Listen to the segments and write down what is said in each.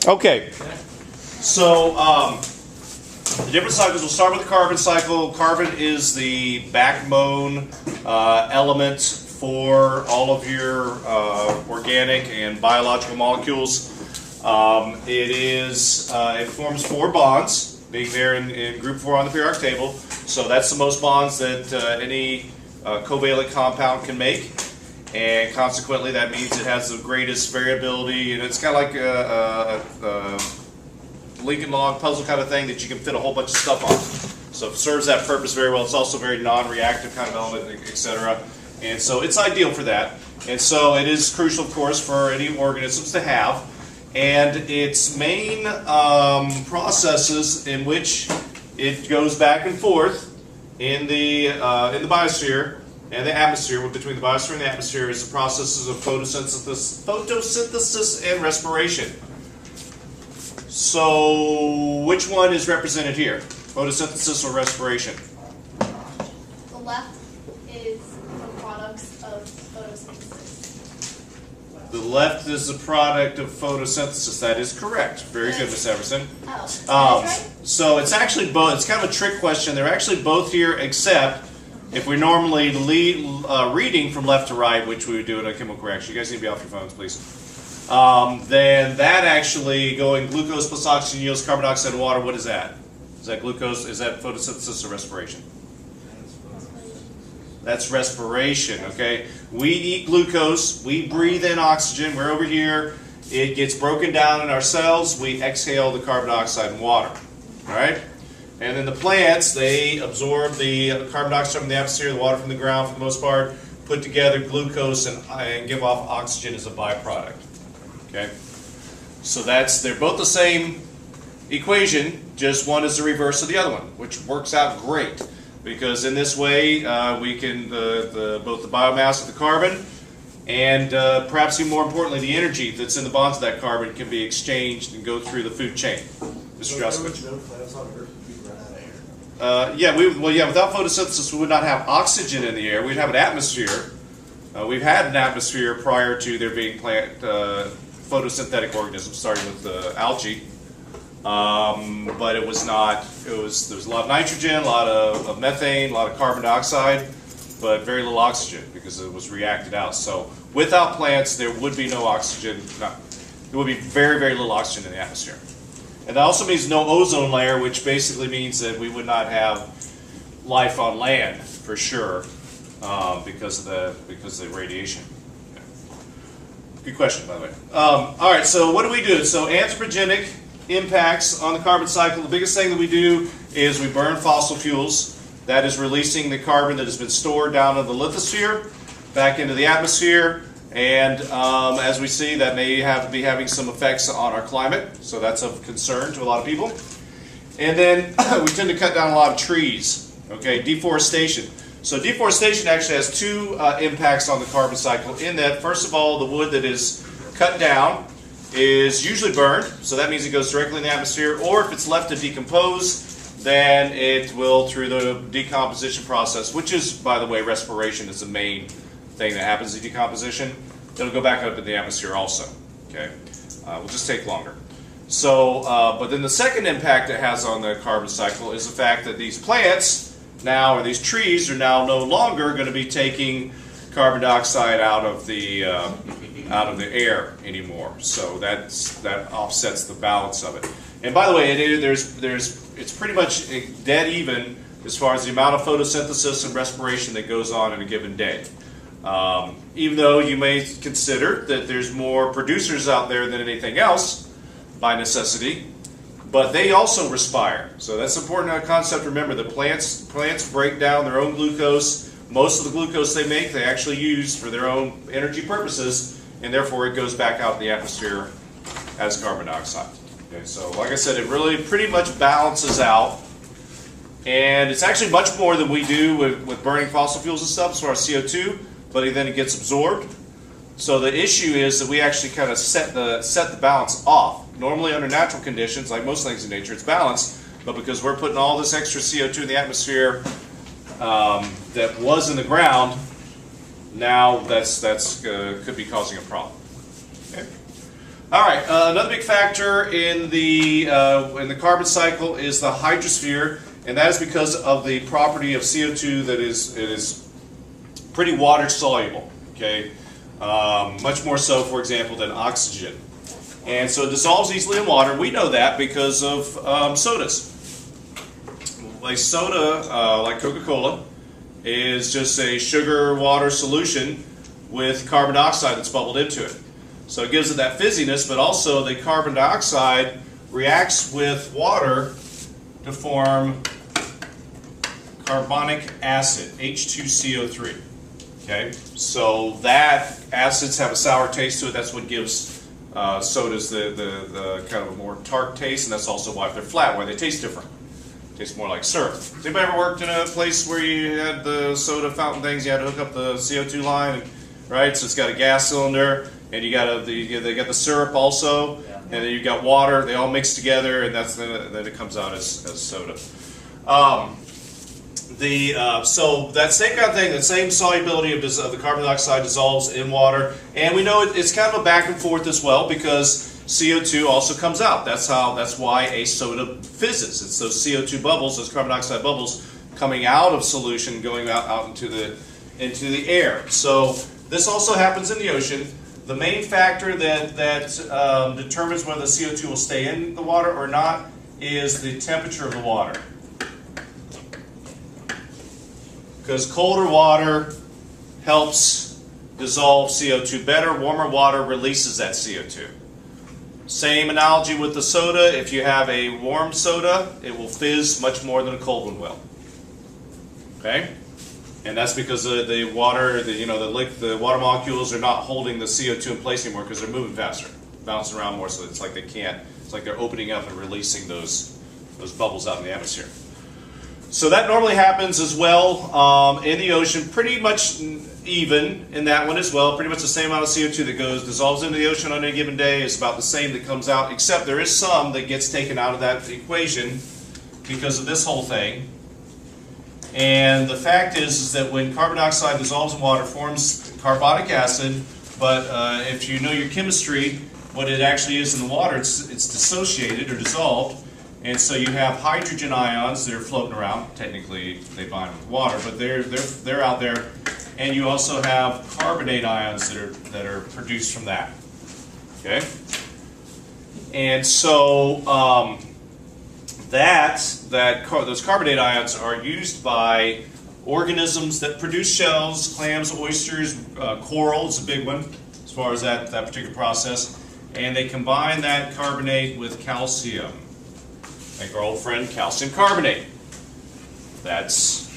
Okay, so the different cycles, we'll start with the carbon cycle. Carbon is the backbone element for all of your organic and biological molecules. It forms 4 bonds, being there in group 4 on the periodic table. So that's the most bonds that any covalent compound can make. And consequently, that means it has the greatest variability, and it's kind of like a Lincoln log puzzle kind of thing that you can fit a whole bunch of stuff on. So it serves that purpose very well. It's also a very non-reactive kind of element, etc. And so it's ideal for that. And so it is crucial, of course, for any organisms to have. And its main processes in which it goes back and forth in the biosphere and the atmosphere, between the biosphere and the atmosphere, is the processes of photosynthesis and respiration. So, which one is represented here? Photosynthesis or respiration? The left is the products of photosynthesis. The left is the product of photosynthesis. That is correct. Very good, Miss Everson. Oh, right? So it's actually both. It's kind of a trick question. They're actually both here, except if we're normally reading from left to right, which we would do in a chemical reaction. You guys need to be off your phones, please. Then that actually going glucose plus oxygen yields carbon dioxide and water. What is that? Is that glucose? Is that photosynthesis or respiration? That's respiration, okay? We eat glucose, we breathe in oxygen, we're over here, it gets broken down in our cells, we exhale the carbon dioxide and water, all right? And then the plants, they absorb the carbon dioxide from the atmosphere, the water from the ground for the most part, put together glucose and give off oxygen as a byproduct, okay? So they're both the same equation, just one is the reverse of the other one, which works out great. Because in this way, we can, both the biomass of the carbon and perhaps even more importantly, the energy that's in the bonds of that carbon can be exchanged and go through the food chain. Mr. Justin. Without photosynthesis, we would not have oxygen in the air. We'd have an atmosphere. We've had an atmosphere prior to there being plant photosynthetic organisms, starting with algae. But it was not, there was a lot of nitrogen, a lot of methane, a lot of carbon dioxide, but very little oxygen because it was reacted out. So without plants, there would be no oxygen, there would be very, very little oxygen in the atmosphere. And that also means no ozone layer, which basically means that we would not have life on land for sure because of the radiation. Good question, by the way. All right, so what do we do? So anthropogenic impacts on the carbon cycle. The biggest thing that we do is we burn fossil fuels. That is releasing the carbon that has been stored down in the lithosphere back into the atmosphere. And as we see, that may be having some effects on our climate. So that's of concern to a lot of people. And then we tend to cut down a lot of trees. Okay, deforestation. So deforestation actually has 2 impacts on the carbon cycle in that, first of all, the wood that is cut down is usually burned, so that means it goes directly in the atmosphere, or if it's left to decompose, then it will, through the decomposition process, which is, by the way, respiration is the main thing that happens in decomposition, it'll go back up in the atmosphere also, okay? Will just take longer. So, but then the second impact it has on the carbon cycle is the fact that these plants now, or these trees, are now no longer going to be taking carbon dioxide out of the air anymore. So that offsets the balance of it. And by the way, it's pretty much dead even as far as the amount of photosynthesis and respiration that goes on in a given day. Even though you may consider that there's more producers out there than anything else by necessity, but they also respire. So that's an important concept to remember. The plants break down their own glucose. Most of the glucose they make, they actually use for their own energy purposes, and therefore it goes back out in the atmosphere as carbon dioxide. Okay, so like I said, it really pretty much balances out, and it's actually much more than we do with burning fossil fuels and stuff, so our CO2, but then it gets absorbed. So the issue is that we actually kind of set the balance off. Normally under natural conditions, like most things in nature, it's balanced, but because we're putting all this extra CO2 in the atmosphere that was in the ground, now that's could be causing a problem. Okay? All right, another big factor in the carbon cycle is the hydrosphere, and that is because of the property of CO2 that it is pretty water soluble. Okay, much more so, for example, than oxygen, and so it dissolves easily in water. We know that because of sodas. A soda, like Coca-Cola, is just a sugar water solution with carbon dioxide that's bubbled into it. So it gives it that fizziness, but also the carbon dioxide reacts with water to form carbonic acid, H2CO3. Okay, so that acids have a sour taste to it. That's what gives sodas the kind of a more tart taste, and that's also why if they're flat, why they taste different. Tastes more like syrup. Has anybody ever worked in a place where you had the soda fountain things? You had to hook up the CO2 line, right? So it's got a gas cylinder, and you got they got the syrup also, and then you've got water. They all mix together, and then it comes out as soda. So that same kind of thing, the same solubility of the carbon dioxide dissolves in water, and we know it's kind of a back and forth as well because CO2 also comes out. That's why a soda fizzes. It's those CO2 bubbles, those carbon dioxide bubbles, coming out of solution, going out into the air. So this also happens in the ocean. The main factor that determines whether the CO2 will stay in the water or not is the temperature of the water. Because colder water helps dissolve CO2 better, warmer water releases that CO2. Same analogy with the soda. If you have a warm soda, it will fizz much more than a cold one will. Okay? And that's because the water, the water molecules are not holding the CO2 in place anymore because they're moving faster, bouncing around more, so it's like they can't. It's like they're opening up and releasing those bubbles out in the atmosphere. So that normally happens as well in the ocean, pretty much even in that one as well. Pretty much the same amount of CO2 that dissolves into the ocean on any given day is about the same that comes out, except there is some that gets taken out of that equation because of this whole thing. And the fact is that when carbon dioxide dissolves in water, forms carbonic acid, but if you know your chemistry, what it actually is in the water, it's dissociated or dissolved. And so you have hydrogen ions that are floating around. Technically, they bind with water, but they're out there. And you also have carbonate ions that are produced from that. Okay. And so those carbonate ions are used by organisms that produce shells, clams, oysters, coral is a big one as far as that particular process. And they combine that carbonate with calcium. Like our old friend calcium carbonate. That's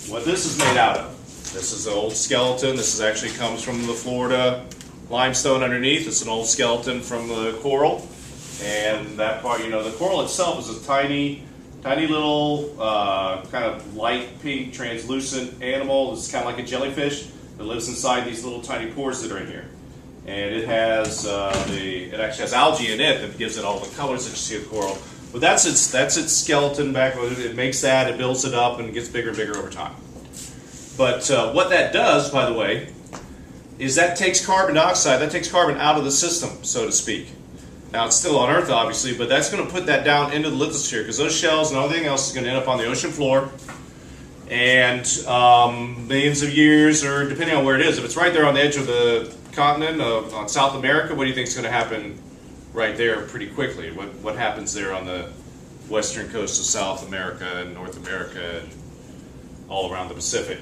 what this is made out of. This is an old skeleton. This actually comes from the Florida limestone underneath. It's an old skeleton from the coral. And that part, the coral itself is a tiny little kind of light pink translucent animal. It's kind of like a jellyfish that lives inside these little tiny pores that are in here. And it has it actually has algae in it that gives it all the colors that you see of coral. But that's its skeleton back. It makes that, it builds it up, and it gets bigger and bigger over time. But what that does, by the way, is that takes carbon dioxide, that takes carbon out of the system, so to speak. Now it's still on Earth, obviously, but that's going to put that down into the lithosphere because those shells and everything else is going to end up on the ocean floor. And millions of years, or depending on where it is, if it's right there on the edge of the continent on South America, what do you think is going to happen right there pretty quickly? What happens there on the western coast of South America and North America and all around the Pacific?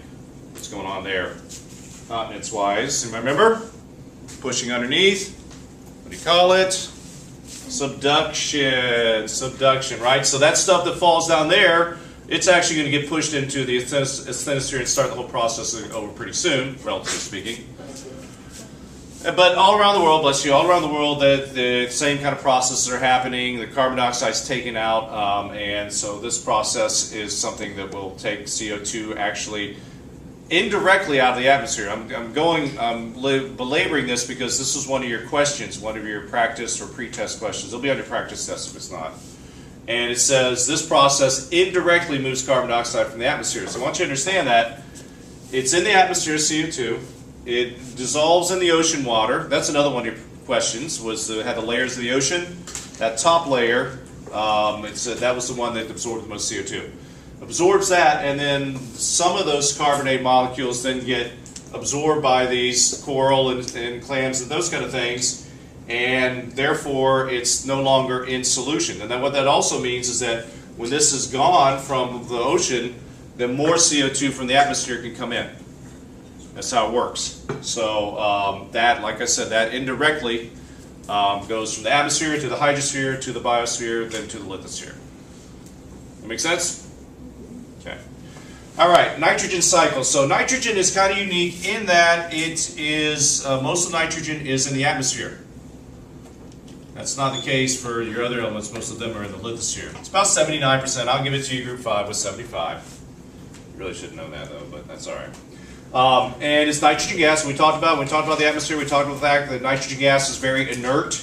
What's going on there? Continents-wise, remember? Pushing underneath. What do you call it? Subduction, right? So that stuff that falls down there, it's actually going to get pushed into the asthenosphere and start the whole process over pretty soon, relatively speaking. But all around the world, bless you, all around the world, the same kind of processes are happening. The carbon dioxide is taken out, and so this process is something that will take CO2 actually indirectly out of the atmosphere. I'm belaboring this because this was one of your questions, one of your practice or pre-test questions. It'll be on your practice test if it's not. And it says this process indirectly moves carbon dioxide from the atmosphere. So I want you to understand that it's in the atmosphere, CO2. It dissolves in the ocean water. That's another one of your questions was had the layers of the ocean. That top layer, that was the one that absorbed the most CO2. Absorbs that, and then some of those carbonate molecules then get absorbed by these coral and clams and those kind of things, and therefore it's no longer in solution. And then what that also means is that when this is gone from the ocean, then more CO2 from the atmosphere can come in. That's how it works. So that, like I said, that indirectly goes from the atmosphere to the hydrosphere to the biosphere, then to the lithosphere. That make sense? Okay. All right, nitrogen cycle. So nitrogen is kind of unique in that it is, most of nitrogen is in the atmosphere. That's not the case for your other elements. Most of them are in the lithosphere. It's about 79%. I'll give it to you, group 5 with 75. You really should know that though, but that's all right. And it's nitrogen gas. When we talked about the atmosphere, we talked about the fact that nitrogen gas is very inert,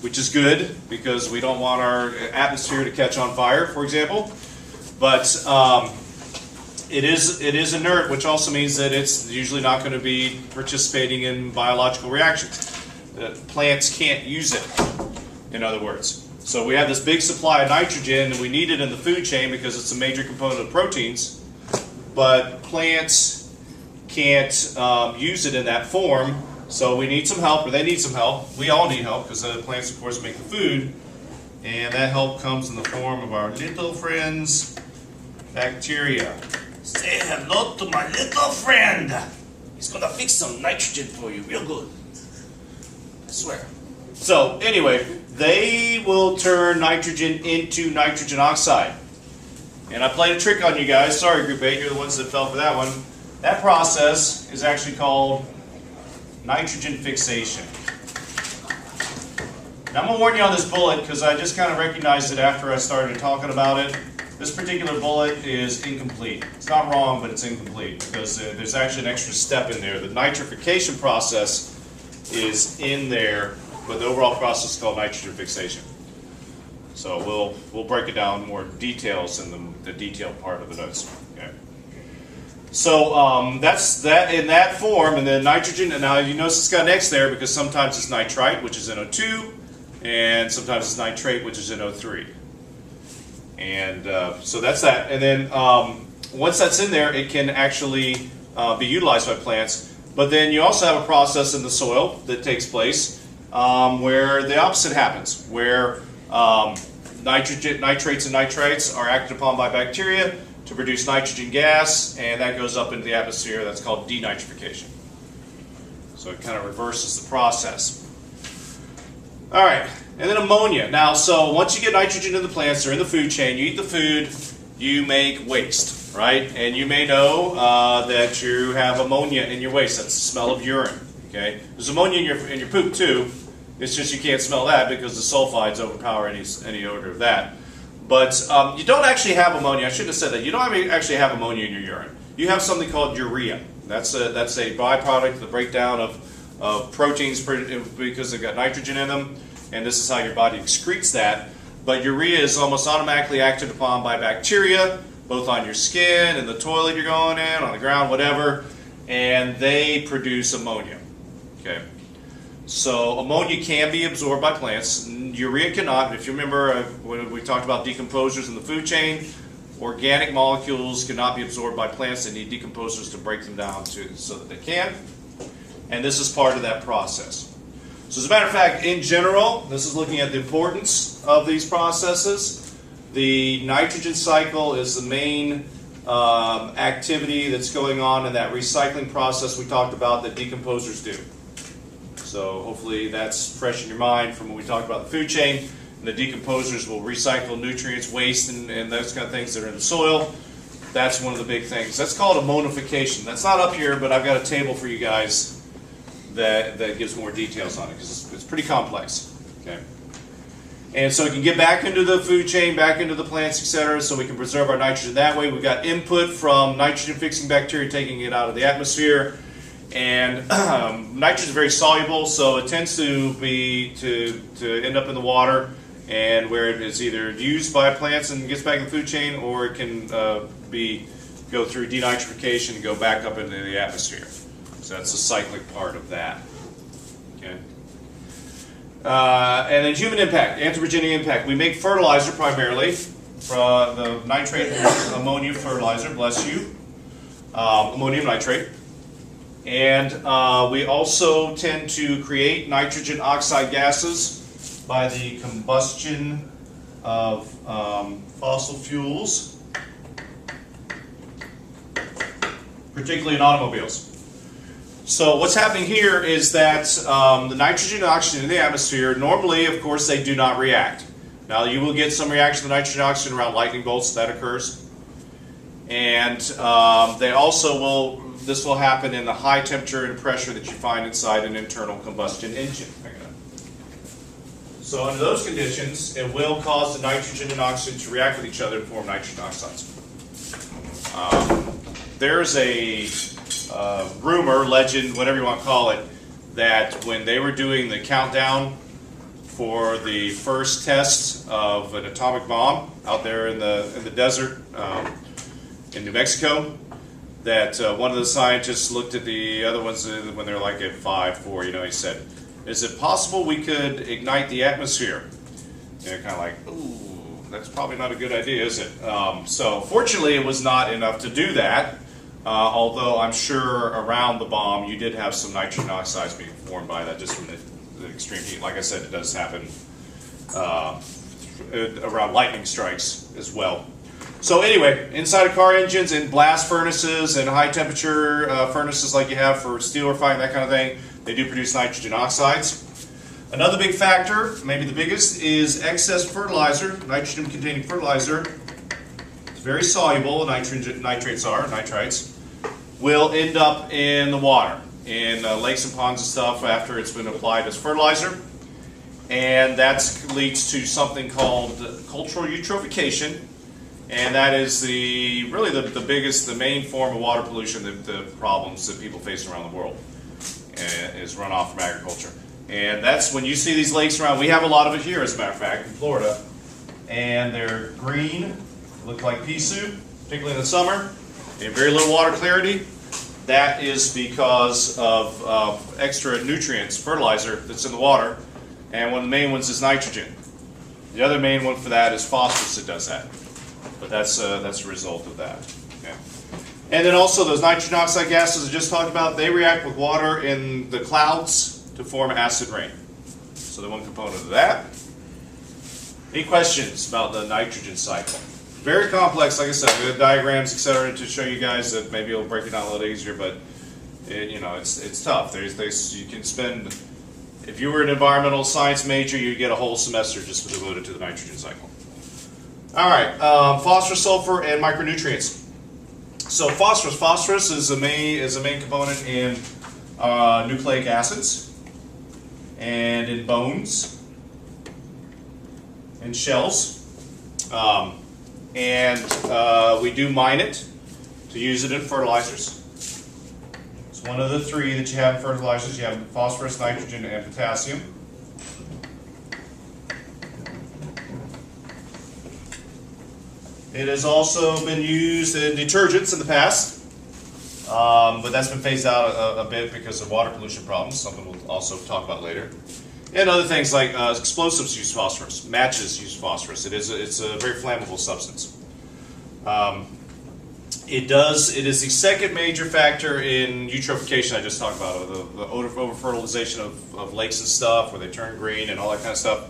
which is good because we don't want our atmosphere to catch on fire, for example. But it is inert, which also means that it's usually not going to be participating in biological reactions. Plants can't use it, in other words. So we have this big supply of nitrogen, and we need it in the food chain because it's a major component of proteins. But plants can't use it in that form, so we need some help, or they need some help. We all need help because the plants, of course, make the food, and that help comes in the form of our little friends, bacteria. Say hello to my little friend. He's gonna fix some nitrogen for you, real good. I swear. So anyway, they will turn nitrogen into nitrogen oxide. And I played a trick on you guys. Sorry, Group 8, you're the ones that fell for that one. That process is actually called nitrogen fixation. Now I'm going to warn you on this bullet because I just kind of recognized it after I started talking about it. This particular bullet is incomplete. It's not wrong, but it's incomplete because there's actually an extra step in there. The nitrification process is in there, but the overall process is called nitrogen fixation. So we'll break it down more details in the detailed part of the notes. Okay. So that's that in that form, and then nitrogen. And now you notice it's got an X there because sometimes it's nitrite, which is NO2, and sometimes it's nitrate, which is NO3. And so that's that. And then once that's in there, it can actually be utilized by plants. But then you also have a process in the soil that takes place where the opposite happens, where nitrates and nitrites are acted upon by bacteria to produce nitrogen gas, and that goes up into the atmosphere. That's called denitrification. So it kind of reverses the process. All right, and then ammonia. Now, so once you get nitrogen in the plants or in the food chain, you eat the food, you make waste, right? And you may know that you have ammonia in your waste. That's the smell of urine. Okay, there's ammonia in your poop too. It's just you can't smell that because the sulfides overpower any odor of that. But you don't actually have ammonia. I should have said that. You don't actually have ammonia in your urine. You have something called urea. That's a byproduct, the breakdown of proteins because they've got nitrogen in them, and this is how your body excretes that. But urea is almost automatically acted upon by bacteria, both on your skin, in the toilet you're going in, on the ground, whatever, and they produce ammonia. Okay. So ammonia can be absorbed by plants. Urea cannot. If you remember when we talked about decomposers in the food chain, organic molecules cannot be absorbed by plants. They need decomposers to break them down so that they can. And this is part of that process. So as a matter of fact, in general, this is looking at the importance of these processes. The nitrogen cycle is the main activity that's going on in that recycling process we talked about that decomposers do. So hopefully that's fresh in your mind from when we talked about the food chain. And the decomposers will recycle nutrients, waste, and those kind of things that are in the soil. That's one of the big things. That's called ammonification. That's not up here, but I've got a table for you guys that gives more details on it because it's pretty complex. Okay. And so we can get back into the food chain, back into the plants, etc., so we can preserve our nitrogen that way. We've got input from nitrogen-fixing bacteria taking it out of the atmosphere. And nitrogen is very soluble, so it tends to end up in the water, and where it is either used by plants and gets back in the food chain, or it can go through denitrification and go back up into the atmosphere. So that's the cyclic part of that. Okay. And then human impact, anthropogenic impact. We make fertilizer primarily, the nitrate and ammonia fertilizer, bless you, ammonium nitrate. And we also tend to create nitrogen oxide gases by the combustion of fossil fuels, particularly in automobiles. So what's happening here is that the nitrogen and oxygen in the atmosphere, normally, of course, they do not react. Now, you will get some reaction to nitrogen and oxygen around lightning bolts. That occurs. And they also will, this will happen in the high temperature and pressure that you find inside an internal combustion engine. So under those conditions, it will cause the nitrogen and oxygen to react with each other and form nitrogen oxides. There's a rumor, legend, whatever you want to call it, that when they were doing the countdown for the first test of an atomic bomb out there in the desert in New Mexico, that one of the scientists looked at the other ones when they're like at 5, 4, you know, he said, "Is it possible we could ignite the atmosphere?" And they're kind of like, "Ooh, that's probably not a good idea, is it?" So fortunately, it was not enough to do that. Although I'm sure around the bomb you did have some nitrogen oxides being formed by that, just from the extreme heat. Like I said, it does happen around lightning strikes as well. So anyway, inside of car engines and blast furnaces and high temperature furnaces like you have for steel refining, that kind of thing, they do produce nitrogen oxides. Another big factor, maybe the biggest, is excess fertilizer, nitrogen containing fertilizer. It's very soluble, nitrites, will end up in the water, in lakes and ponds and stuff after it's been applied as fertilizer. And that leads to something called cultural eutrophication. And that is really the biggest, the main form of water pollution, the problems that people face around the world, is runoff from agriculture. And that's when you see these lakes around. We have a lot of it here, as a matter of fact, in Florida. And they're green, look like pea soup, particularly in the summer. They have very little water clarity. That is because of extra nutrients, fertilizer that's in the water. And one of the main ones is nitrogen. The other main one for that is phosphorus that does that. But that's a result of that. Okay. And then also those nitrogen oxide gases I just talked about, they react with water in the clouds to form acid rain. So they're one component of that. Any questions about the nitrogen cycle? Very complex, like I said. We have diagrams, etc., to show you guys that maybe it'll break it down a little easier. But it's tough. You can spend, if you were an environmental science major, you'd get a whole semester just devoted to the nitrogen cycle. All right, phosphorus, sulfur, and micronutrients. So phosphorus is a main component in nucleic acids and in bones and shells. We do mine it to use it in fertilizers. It's one of the three that you have in fertilizers. You have phosphorus, nitrogen, and potassium. It has also been used in detergents in the past, but that's been phased out a bit because of water pollution problems, something we'll also talk about later. And other things like explosives use phosphorus, matches use phosphorus. It's a very flammable substance. It is the second major factor in eutrophication I just talked about, the over-fertilization of lakes and stuff where they turn green and all that kind of stuff.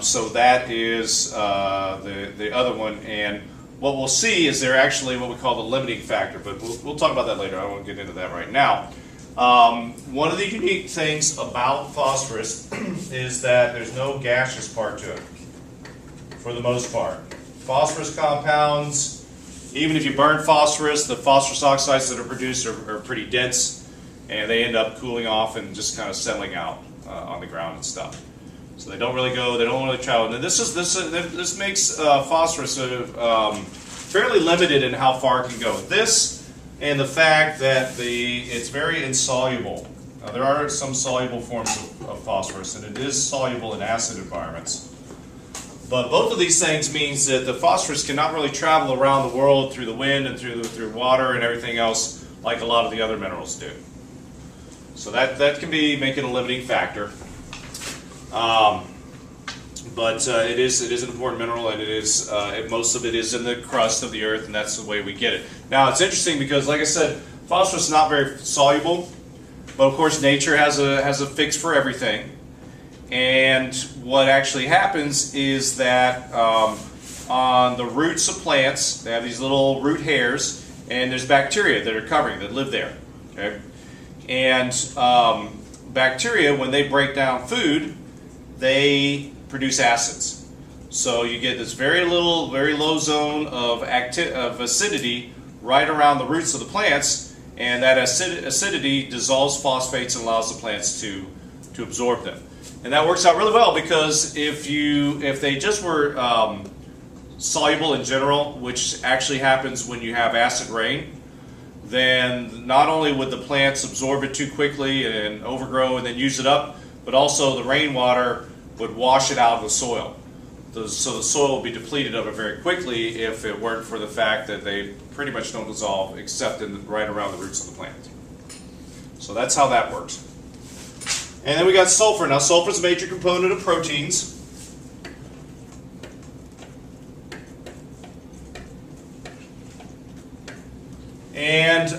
So that is the other one, and what we'll see is they're actually what we call the limiting factor, but we'll talk about that later. I won't get into that right now. One of the unique things about phosphorus is that there's no gaseous part to it, for the most part. Phosphorus compounds, even if you burn phosphorus, the phosphorus oxides that are produced are pretty dense, and they end up cooling off and just kind of settling out on the ground and stuff. So they don't really travel. And this makes phosphorus fairly limited in how far it can go. This and the fact that it's very insoluble. Now, there are some soluble forms of phosphorus, and it is soluble in acid environments. But both of these things means that the phosphorus cannot really travel around the world through the wind and through water and everything else like a lot of the other minerals do. So that can make it a limiting factor. But it is an important mineral, and most of it is in the crust of the earth, and that's the way we get it. Now it's interesting because, like I said, phosphorus is not very soluble, but of course nature has a fix for everything. And what actually happens is that on the roots of plants, they have these little root hairs, and there's bacteria that are covering that live there. Okay, and bacteria, when they break down food, they produce acids. So you get this very low zone of acidity right around the roots of the plants, and that acidity dissolves phosphates and allows the plants to absorb them. And that works out really well because if they just were soluble in general, which actually happens when you have acid rain, then not only would the plants absorb it too quickly and overgrow and then use it up, but also the rainwater would wash it out of the soil. So the soil would be depleted of it very quickly if it weren't for the fact that they pretty much don't dissolve except right around the roots of the plant. So that's how that works. And then we got sulfur. Now sulfur is a major component of proteins. And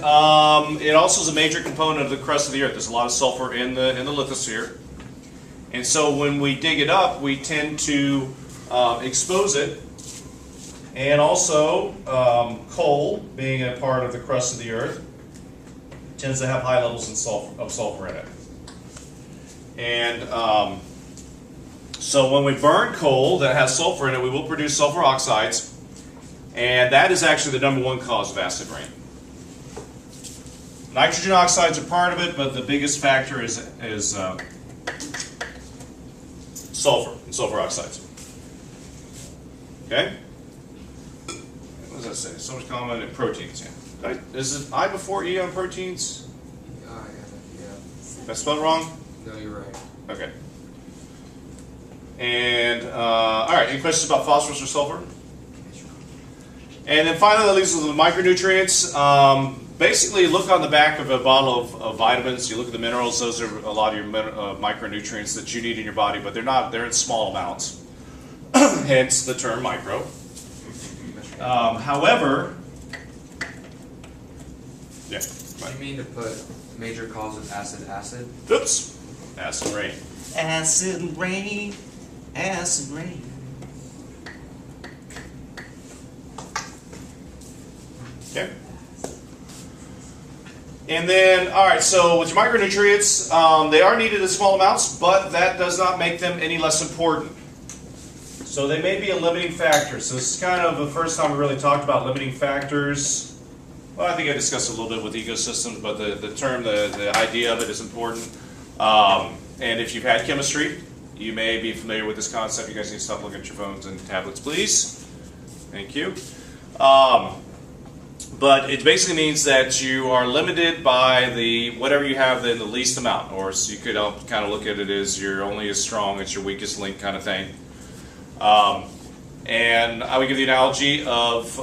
it also is a major component of the crust of the earth. There's a lot of sulfur in the lithosphere. And so when we dig it up, we tend to expose it. And also, coal, being a part of the crust of the earth, tends to have high levels of sulfur in it. And so when we burn coal that has sulfur in it, we will produce sulfur oxides. And that is actually the #1 cause of acid rain. Nitrogen oxides are part of it, but the biggest factor is sulfur and sulfur oxides. Okay? What does that say? So much common in proteins. Yeah. Is it I before E on proteins? Yeah. Did I spell it wrong? No, you're right. Okay. And all right. Any questions about phosphorus or sulfur? And then finally, that leaves us with the micronutrients. Basically, look on the back of a bottle of vitamins. You look at the minerals; those are a lot of your micronutrients that you need in your body, but they're in small amounts. Hence the term micro. However, yeah. Do you mean to put major cause of acid? Oops, acid rain. Acid rain, acid rain. Okay. And then, all right, so with your micronutrients, they are needed in small amounts, but that does not make them any less important. So they may be a limiting factor. So this is kind of the first time we really talked about limiting factors. Well, I think I discussed a little bit with ecosystems, but the idea of it is important. And if you've had chemistry, you may be familiar with this concept. You guys need to stop looking at your phones and tablets, please. Thank you. But it basically means that you are limited by whatever you have in the least amount, or so you could kind of look at it as you're only as strong as your weakest link kind of thing. And I would give the analogy of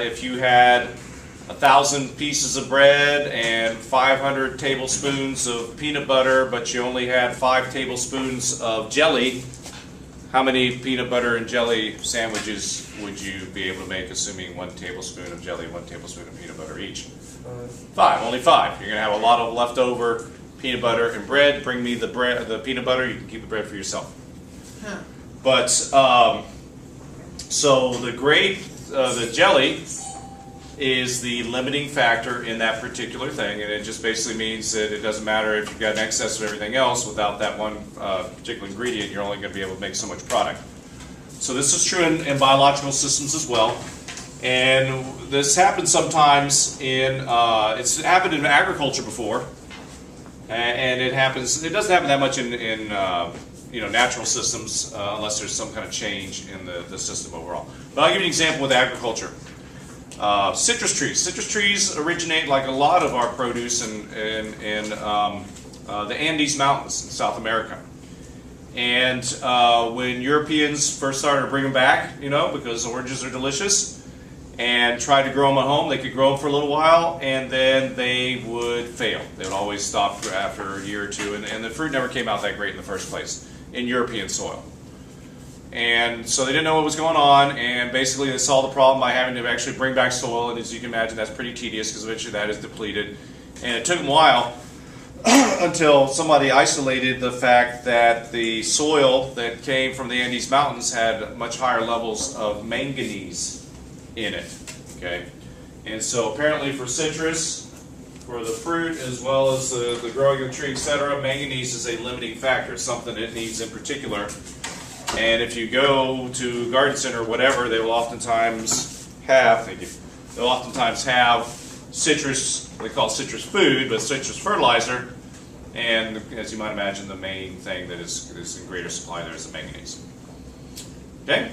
if you had 1,000 pieces of bread and 500 tablespoons of peanut butter, but you only had 5 tablespoons of jelly. How many peanut butter and jelly sandwiches would you be able to make, assuming 1 tablespoon of jelly and 1 tablespoon of peanut butter each? 5, only 5. You're going to have a lot of leftover peanut butter and bread. Bring me the peanut butter, you can keep the bread for yourself. Huh. But, so the jelly is the limiting factor in that particular thing, and it just basically means that it doesn't matter if you've got an excess of everything else. Without that one particular ingredient, you're only going to be able to make so much product. So this is true in biological systems as well, and this happens sometimes it's happened in agriculture before, and it doesn't happen that much in natural systems unless there's some kind of change in the system overall. But I'll give you an example with agriculture. Citrus trees. Citrus trees originate, like a lot of our produce, in the Andes Mountains in South America. And when Europeans first started to bring them back, because oranges are delicious, and tried to grow them at home, they could grow them for a little while, and then they would fail. They would always stop after a year or two, and the fruit never came out that great in the first place. in European soil. And so they didn't know what was going on, and basically they solved the problem by having to actually bring back soil, and as you can imagine, that's pretty tedious because eventually that is depleted. And it took them a while until somebody isolated the fact that the soil that came from the Andes Mountains had much higher levels of manganese in it. Okay, and so apparently for citrus, for the fruit as well as the growing of the tree, etc., manganese is a limiting factor, something it needs in particular. And if you go to garden center or whatever, they will oftentimes have, they'll oftentimes have citrus, they call it citrus food, but citrus fertilizer. And as you might imagine, the main thing that is in greater supply there is the manganese. Okay?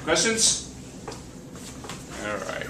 Questions? All right.